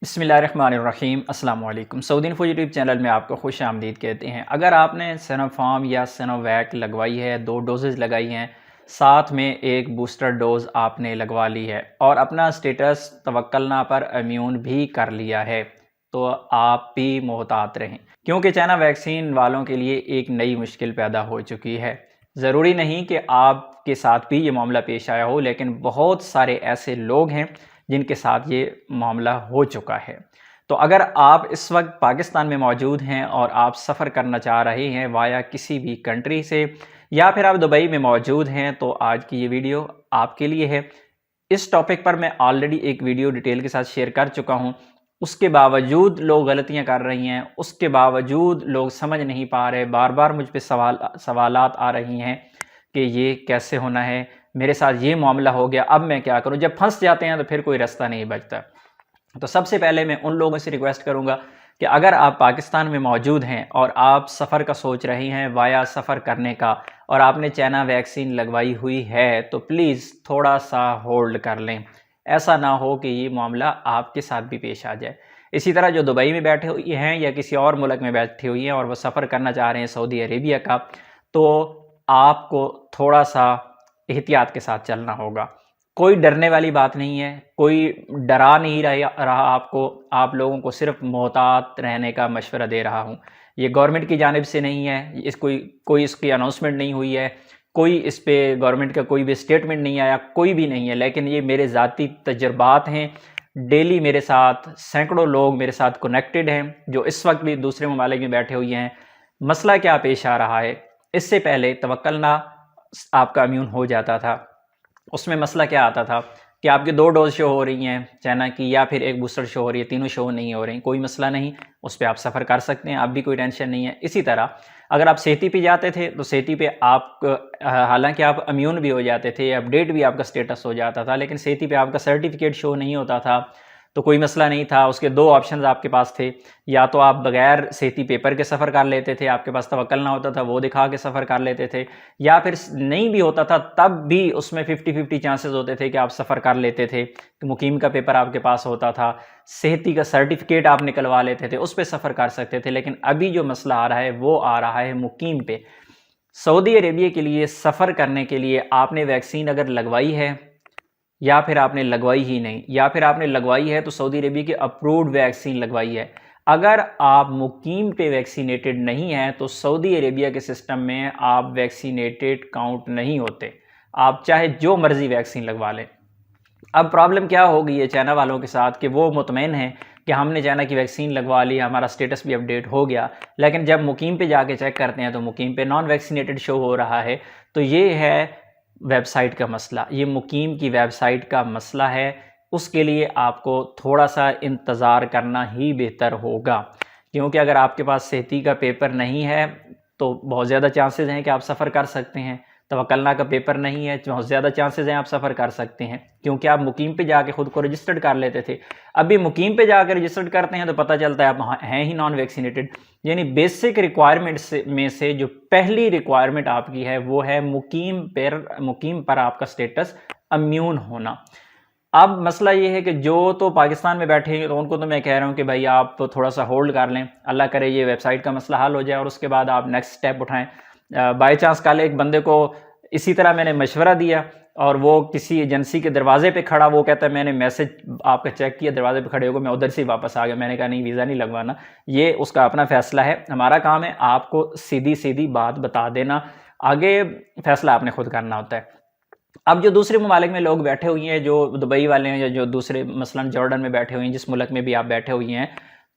بسم اللہ الرحمن الرحیم۔ السلام علیکم۔ سعودی انفو یوٹیوب چینل میں آپ کو خوش آمدید کہتے ہیں۔ اگر آپ نے سینوفارم یا سینوویک لگوائی ہے، 2 ڈوزز لگائی ہیں، ساتھ میں ایک بوسٹر ڈوز آپ نے لگوا لی ہے اور اپنا سٹیٹس توکلنا پر امیون بھی کر لیا ہے، تو آپ بھی محتاط رہیں، کیونکہ چائنا ویکسین والوں کے لیے ایک نئی مشکل پیدا ہو چکی ہے۔ ضروری نہیں کہ آپ کے ساتھ بھی یہ معاملہ پیش آیا ہو، لیکن بہت سارے ایسے لوگ ہیں جن کے ساتھ یہ معاملہ ہو چکا ہے۔ تو اگر آپ اس وقت پاکستان میں موجود ہیں اور آپ سفر کرنا چاہ رہے ہیں وایا کسی بھی کنٹری سے، یا پھر آپ دبئی میں موجود ہیں، تو آج کی یہ ویڈیو آپ کے لیے ہے۔ اس ٹاپک پر میں آلریڈی ایک ویڈیو ڈیٹیل کے ساتھ شیئر کر چکا ہوں، اس کے باوجود لوگ غلطیاں کر رہی ہیں، اس کے باوجود لوگ سمجھ نہیں پا رہے، بار بار مجھ پہ سوالات آ رہی ہیں کہ یہ کیسے ہونا ہے، میرے ساتھ یہ معاملہ ہو گیا، اب میں کیا کروں؟ جب پھنس جاتے ہیں تو پھر کوئی راستہ نہیں بچتا۔ تو سب سے پہلے میں ان لوگوں سے ریکویسٹ کروں گا کہ اگر آپ پاکستان میں موجود ہیں اور آپ سفر کا سوچ رہی ہیں، وایا سفر کرنے کا، اور آپ نے چائنا ویکسین لگوائی ہوئی ہے، تو پلیز تھوڑا سا ہولڈ کر لیں۔ ایسا نہ ہو کہ یہ معاملہ آپ کے ساتھ بھی پیش آ جائے۔ اسی طرح جو دبئی میں بیٹھے ہوئی ہیں یا کسی اور ملک میں بیٹھی ہوئی ہیں اور وہ سفر کرنا چاہ رہے ہیں سعودی عربیہ کا، تو آپ کو تھوڑا سا احتیاط کے ساتھ چلنا ہوگا۔ کوئی ڈرنے والی بات نہیں ہے، کوئی ڈرا نہیں رہا آپ کو، آپ لوگوں کو صرف محتاط رہنے کا مشورہ دے رہا ہوں۔ یہ گورنمنٹ کی جانب سے نہیں ہے، کوئی اس کی اناؤنسمنٹ نہیں ہوئی ہے، کوئی اس پہ گورنمنٹ کا کوئی بھی اسٹیٹمنٹ نہیں آیا، کوئی بھی نہیں ہے، لیکن یہ میرے ذاتی تجربات ہیں۔ ڈیلی میرے ساتھ سینکڑوں لوگ میرے ساتھ کنیکٹڈ ہیں جو اس وقت بھی دوسرے ممالک میں بیٹھے ہوئے ہیں۔ مسئلہ کیا پیش آ رہا ہے؟ اس سے پہلے توکلنا آپ کا امیون ہو جاتا تھا، اس میں مسئلہ کیا آتا تھا کہ آپ کی 2 ڈوز شو ہو رہی ہیں چائنا کی، یا پھر ایک بوسٹر شو ہو رہی ہے، تینوں شو نہیں ہو رہی ہیں، کوئی مسئلہ نہیں، اس پہ آپ سفر کر سکتے ہیں، اب بھی کوئی ٹینشن نہیں ہے۔ اسی طرح اگر آپ صحتی پہ جاتے تھے تو صحتی پہ آپ حالانکہ آپ امیون بھی ہو جاتے تھے، اپڈیٹ بھی آپ کا سٹیٹس ہو جاتا تھا، لیکن صحتی پہ آپ کا سرٹیفکیٹ شو نہیں ہوتا تھا، تو کوئی مسئلہ نہیں تھا۔ اس کے 2 آپشنز آپ کے پاس تھے، یا تو آپ بغیر صحتی پیپر کے سفر کر لیتے تھے، آپ کے پاس توکل نہ ہوتا تھا، وہ دکھا کے سفر کر لیتے تھے، یا پھر نہیں بھی ہوتا تھا تب بھی اس میں 50-50 چانسز ہوتے تھے کہ آپ سفر کر لیتے تھے، کہ مقیم کا پیپر آپ کے پاس ہوتا تھا، صحتی کا سرٹیفکیٹ آپ نکلوا لیتے تھے، اس پہ سفر کر سکتے تھے۔ لیکن ابھی جو مسئلہ آ رہا ہے وہ آ رہا ہے مقیم پہ۔ سعودی عربیہ کے لیے سفر کرنے کے لیے آپ نے ویکسین اگر لگوائی ہے، یا پھر آپ نے لگوائی ہی نہیں، یا پھر آپ نے لگوائی ہے تو سعودی عربیہ کی اپرووڈ ویکسین لگوائی ہے، اگر آپ مقیم پہ ویکسینیٹڈ نہیں ہیں تو سعودی عربیہ کے سسٹم میں آپ ویکسینیٹڈ کاؤنٹ نہیں ہوتے، آپ چاہے جو مرضی ویکسین لگوا لیں۔ اب پرابلم کیا ہو گئی ہے چائنا والوں کے ساتھ کہ وہ مطمئن ہیں کہ ہم نے چائنا کی ویکسین لگوا لی، ہمارا سٹیٹس بھی اپڈیٹ ہو گیا، لیکن جب مقیم پہ جا کے چیک کرتے ہیں تو مقیم پہ نان ویکسینیٹڈ شو ہو رہا ہے۔ تو یہ ہے ویب سائٹ کا مسئلہ، یہ مقیم کی ویب سائٹ کا مسئلہ ہے۔ اس کے لیے آپ کو تھوڑا سا انتظار کرنا ہی بہتر ہوگا، کیونکہ اگر آپ کے پاس صحتی کا پیپر نہیں ہے تو بہت زیادہ چانسز ہیں کہ آپ سفر کر سکتے ہیں، توکلنا کا پیپر نہیں ہے، بہت زیادہ چانسز ہیں آپ سفر کر سکتے ہیں، کیونکہ آپ مقیم پہ جا کے خود کو رجسٹرڈ کر لیتے تھے۔ ابھی مقیم پہ جا کے رجسٹرڈ کرتے ہیں تو پتہ چلتا ہے آپ ہیں ہی نان ویکسینیٹڈ۔ یعنی بیسک ریکوائرمنٹس میں سے جو پہلی ریکوائرمنٹ آپ کی ہے وہ ہے مقیم پر آپ کا سٹیٹس امیون ہونا۔ اب مسئلہ یہ ہے کہ جو تو پاکستان میں بیٹھے ہیں تو ان کو تو میں کہہ رہا ہوں کہ بھائی آپ تھوڑا سا ہولڈ کر لیں، اللہ کرے یہ ویب سائٹ کا مسئلہ حل ہو جائے اور اس کے بعد آپ نیکسٹ سٹیپ اٹھائیں۔ بائی چانس کل ایک بندے کو اسی طرح میں نے مشورہ دیا اور وہ کسی ایجنسی کے دروازے پہ کھڑا، وہ کہتا ہے میں نے میسج آپ کا چیک کیا، دروازے پہ کھڑے ہو گئے، میں ادھر سے واپس آ گیا۔ میں نے کہا نہیں، ویزا نہیں لگوانا، یہ اس کا اپنا فیصلہ ہے، ہمارا کام ہے آپ کو سیدھی بات بتا دینا، آگے فیصلہ آپ نے خود کرنا ہوتا ہے۔ اب جو دوسرے ممالک میں لوگ بیٹھے ہوئی ہیں، جو دبئی والے ہیں یا جو دوسرے مثلا جارڈن میں بیٹھے ہوئے ہیں، جس ملک میں بھی آپ بیٹھے ہوئی ہیں،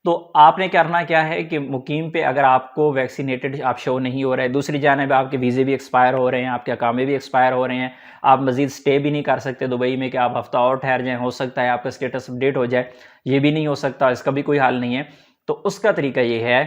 تو آپ نے کرنا کیا ہے کہ مقیم پہ اگر آپ کو ویکسینیٹڈ آپ شو نہیں ہو رہے، دوسری جانب آپ کے ویزے بھی ایکسپائر ہو رہے ہیں، آپ کے اقامے بھی ایکسپائر ہو رہے ہیں، آپ مزید سٹے بھی نہیں کر سکتے دبئی میں کہ آپ ہفتہ اور ٹھہر جائیں، ہو سکتا ہے آپ کا سٹیٹس اپڈیٹ ہو جائے، یہ بھی نہیں ہو سکتا، اس کا بھی کوئی حل نہیں ہے۔ تو اس کا طریقہ یہ ہے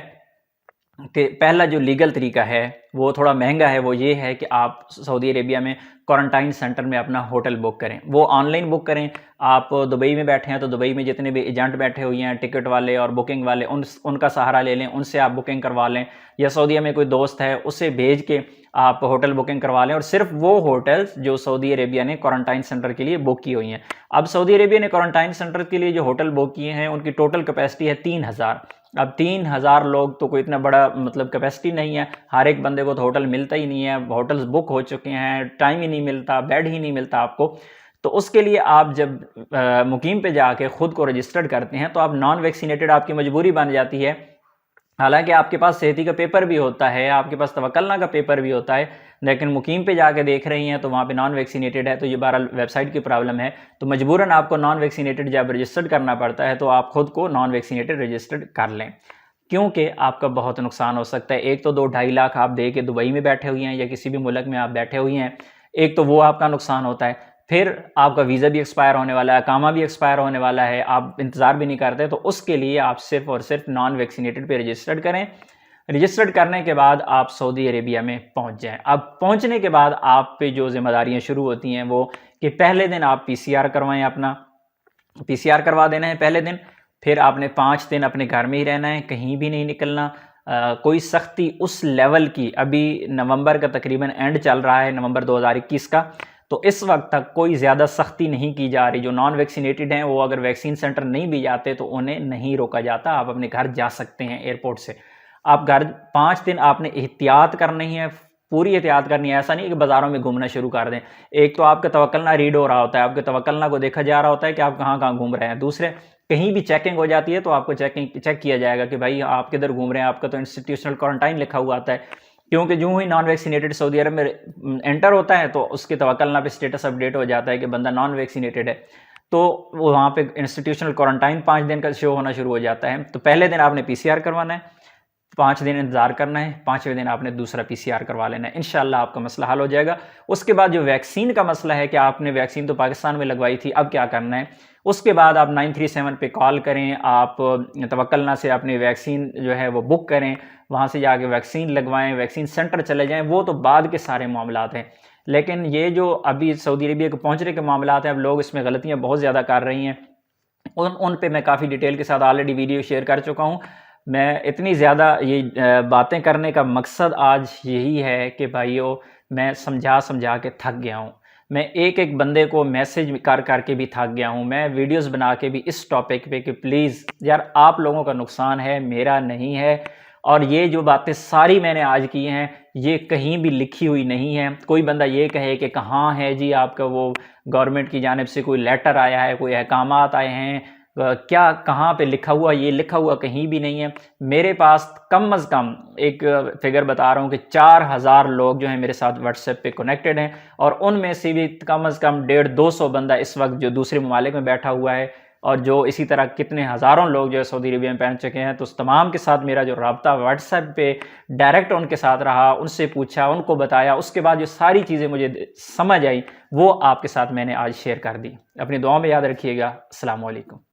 کہ پہلا جو لیگل طریقہ ہے وہ تھوڑا مہنگا ہے، وہ یہ ہے کہ آپ سعودی عربیہ میں کوارنٹائن سینٹر میں اپنا ہوٹل بک کریں، وہ آن لائن بک کریں۔ آپ دبئی میں بیٹھے ہیں تو دبئی میں جتنے بھی ایجنٹ بیٹھے ہوئے ہیں ٹکٹ والے اور بکنگ والے، ان کا سہارا لے لیں، ان سے آپ بکنگ کروا لیں، یا سعودیہ میں کوئی دوست ہے اسے بھیج کے آپ ہوٹل بکنگ کروا لیں، اور صرف وہ ہوٹلز جو سعودی عربیہ نے کوارنٹائن سینٹر کے لیے بک کی ہوئی ہیں۔ اب سعودی عربیہ نے کوارنٹائن سینٹر کے لیے جو ہوٹل بک کیے ہیں ان کی ٹوٹل کیپیسٹی ہے 3000۔ اب 3000 لوگ تو کوئی اتنا بڑا مطلب کیپیسٹی نہیں ہے، ہر ایک بندے کو تو ہوٹل ملتا ہی نہیں ہے، ہوٹلز بک ہو چکے ہیں، ٹائم ہی نہیں ملتا، بیڈ ہی نہیں ملتا آپ کو۔ تو اس کے لیے آپ جب مقیم پہ جا کے خود کو رجسٹرڈ کرتے ہیں تو آپ نان ویکسینیٹڈ آپ کی مجبوری بن جاتی ہے، حالانکہ آپ کے پاس صحتی کا پیپر بھی ہوتا ہے، آپ کے پاس توکلنا کا پیپر بھی ہوتا ہے، لیکن مقیم پہ جا کے دیکھ رہی ہیں تو وہاں پہ نان ویکسینیٹڈ ہے، تو یہ بہرحال ویب سائٹ کی پرابلم ہے، تو مجبوراً آپ کو نان ویکسینیٹڈ جب رجسٹرڈ کرنا پڑتا ہے تو آپ خود کو نان ویکسینیٹڈ رجسٹرڈ کر لیں، کیونکہ آپ کا بہت نقصان ہو سکتا ہے۔ ایک تو 2-2.5 لاکھ آپ دے کے دبئی میں بیٹھے ہوئے ہیں یا کسی بھی ملک میں آپ بیٹھے ہوئے ہیں، ایک تو وہ آپ کا نقصان ہوتا ہے، پھر آپ کا ویزا بھی ایکسپائر ہونے والا ہے، اقامہ بھی ایکسپائر ہونے والا ہے، آپ انتظار بھی نہیں کرتے، تو اس کے لیے آپ صرف اور صرف نان ویکسینیٹڈ پہ رجسٹرڈ کریں۔ رجسٹرڈ کرنے کے بعد آپ سعودی عربیہ میں پہنچ جائیں۔ اب پہنچنے کے بعد آپ پہ جو ذمہ داریاں شروع ہوتی ہیں وہ کہ پہلے دن آپ PCR کروائیں، اپنا PCR کروا دینا ہے پہلے دن، پھر آپ نے 5 دن اپنے گھر میں ہی رہنا ہے، کہیں بھی نہیں نکلنا۔ کوئی سختی اس لیول کی، ابھی نومبر کا تقریباً اینڈ چل رہا ہے، نومبر 2021 کا، تو اس وقت تک کوئی زیادہ سختی نہیں کی جا رہی۔ جو نان ویکسینیٹڈ ہیں وہ اگر ویکسین سینٹر نہیں بھی جاتے تو انہیں نہیں روکا جاتا، آپ اپنے گھر جا سکتے ہیں ایئرپورٹ سے۔ آپ گھر 5 دن آپ نے احتیاط کرنی ہے، پوری احتیاط کرنی ہے، ایسا نہیں کہ بازاروں میں گھومنا شروع کر دیں۔ ایک تو آپ کا توکلنا ریڈ ہو رہا ہوتا ہے، آپ کے توکلنا کو دیکھا جا رہا ہوتا ہے کہ آپ کہاں کہاں گھوم رہے ہیں۔ دوسرے، کہیں بھی چیکنگ ہو جاتی ہے تو آپ کو چیک کیا جائے گا کہ بھائی آپ کدھر گھوم رہے ہیں، آپ کا تو انسٹیٹیوشنل کوارنٹائن لکھا ہوا آتا ہے، کیونکہ جو ہی نان ویکسینیٹڈ سعودی عرب میں انٹر ہوتا ہے تو اس کے توکلنا پہ اسٹیٹس اپڈیٹ ہو جاتا ہے کہ بندہ نان ویکسینیٹڈ ہے، تو وہاں پہ انسٹیٹیوشنل کوارنٹائن 5 دن کا شو ہونا شروع ہو جاتا ہے۔ تو پہلے دن آپ نے PCR کروانا ہے، 5 دن انتظار کرنا ہے، 5ویں دن آپ نے دوسرا PCR کروا لینا ہے، انشاءاللہ آپ کا مسئلہ حل ہو جائے گا۔ اس کے بعد جو ویکسین کا مسئلہ ہے کہ آپ نے ویکسین تو پاکستان میں لگوائی تھی، اب کیا کرنا ہے، اس کے بعد آپ 937 پہ کال کریں، آپ توکلنا سے اپنی ویکسین جو ہے وہ بک کریں، وہاں سے جا کے ویکسین لگوائیں، ویکسین سینٹر چلے جائیں، وہ تو بعد کے سارے معاملات ہیں۔ لیکن یہ جو ابھی سعودی عربیہ کو پہنچنے کے معاملات ہیں، اب لوگ اس میں غلطیاں بہت زیادہ کر رہی ہیں، ان پہ میں کافی ڈیٹیل کے ساتھ آلریڈی ویڈیو شیئر کر چکا ہوں۔ میں اتنی زیادہ یہ باتیں کرنے کا مقصد آج یہی ہے کہ بھائیو، میں سمجھا کے تھک گیا ہوں، میں ایک ایک بندے کو میسج کر کے بھی تھک گیا ہوں، میں ویڈیوز بنا کے بھی اس ٹاپک پہ کہ پلیز یار آپ لوگوں کا نقصان ہے، میرا نہیں ہے، اور یہ جو باتیں ساری میں نے آج کی ہیں یہ کہیں بھی لکھی ہوئی نہیں ہے۔ کوئی بندہ یہ کہے کہ کہاں ہے جی آپ کا وہ گورنمنٹ کی جانب سے کوئی لیٹر آیا ہے، کوئی احکامات آئے ہیں، کیا کہاں پہ لکھا ہوا، یہ لکھا ہوا کہیں بھی نہیں ہے۔ میرے پاس کم از کم ایک فگر بتا رہا ہوں کہ 4000 لوگ جو ہیں میرے ساتھ واٹس ایپ پہ کنیکٹڈ ہیں، اور ان میں سے بھی کم از کم 150-200 بندہ اس وقت جو دوسرے ممالک میں بیٹھا ہوا ہے، اور جو اسی طرح کتنے ہزاروں لوگ جو ہے سعودی عربیہ میں پہنچ چکے ہیں، تو اس تمام کے ساتھ میرا جو رابطہ واٹس ایپ پہ ڈائریکٹ ان کے ساتھ رہا، ان سے پوچھا، ان کو بتایا، اس کے بعد جو ساری چیزیں مجھے سمجھ آئی وہ آپ کے ساتھ میں نے آج شیئر کر دی۔ اپنی دعاؤں میں یاد رکھیے گا۔ السلام علیکم۔